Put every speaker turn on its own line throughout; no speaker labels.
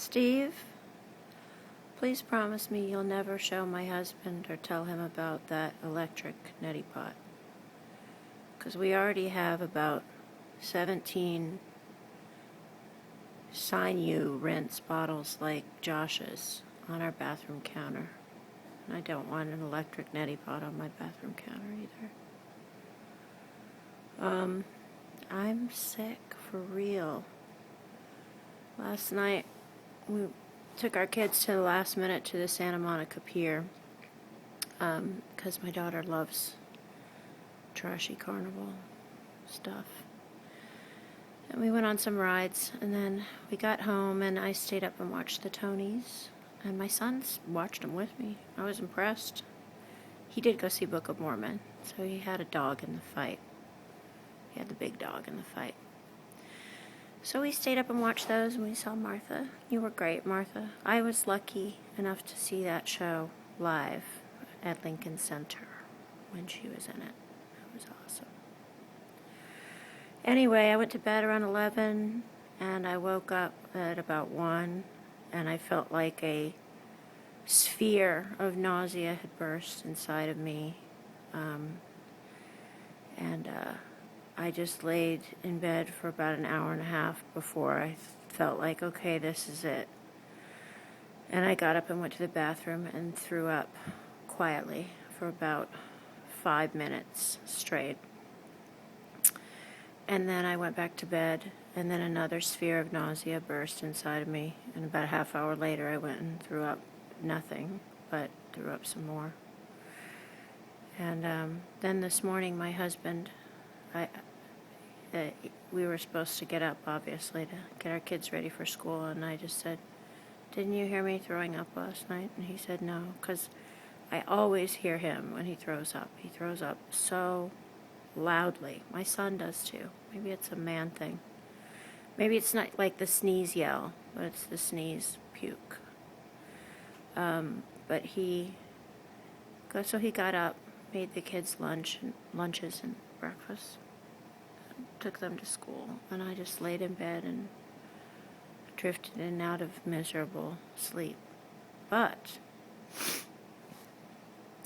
Steve, please promise me you'll never show my husband or tell him about that electric neti pot. Because we already have about 17 sign you rinse bottles like Josh's on our bathroom counter. And I don't want an electric neti pot on my bathroom counter either. I'm sick for real. Last night we took our kids to the last minute to the Santa Monica Pier because my daughter loves trashy carnival stuff. And we went on some rides, and then we got home, and I stayed up and watched the Tonys, and my sons watched them with me. I was impressed. He did go see Book of Mormon, so he had a dog in the fight. He had the big dog in the fight. So we stayed up and watched those, and we saw Martha. You were great, Martha. I was lucky enough to see that show live at Lincoln Center when she was in it. It was awesome. Anyway, I went to bed around 11, and I woke up at about 1, and I felt like a sphere of nausea had burst inside of me. I just laid in bed for about an hour and a half before I felt like, okay, this is it. And I got up and went to the bathroom and threw up quietly for about 5 minutes straight. And then I went back to bed, and then another sphere of nausea burst inside of me. And about a half hour later, I went and threw up nothing, but threw up some more. And then this morning, my husband, we were supposed to get up, obviously, to get our kids ready for school, and I just said, "Didn't you hear me throwing up last night?" And he said, "No," because I always hear him when he throws up. He throws up so loudly. My son does too. Maybe it's a man thing. Maybe it's not like the sneeze yell, but it's the sneeze puke. But he got up, made the kids lunches and breakfast, took them to school, and I just laid in bed and drifted in and out of miserable sleep. But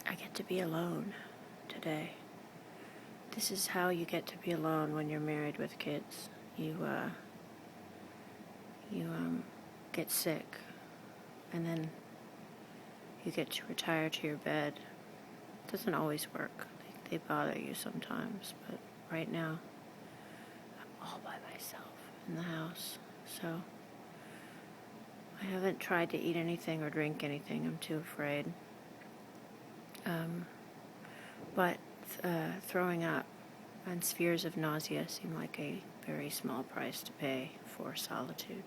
I get to be alone today. This is how you get to be alone when you're married with kids. You get sick, and then you get to retire to your bed. It doesn't always work. They bother you sometimes, but right now I'm all by myself in the house, so I haven't tried to eat anything or drink anything. I'm too afraid. But throwing up and spheres of nausea seem like a very small price to pay for solitude.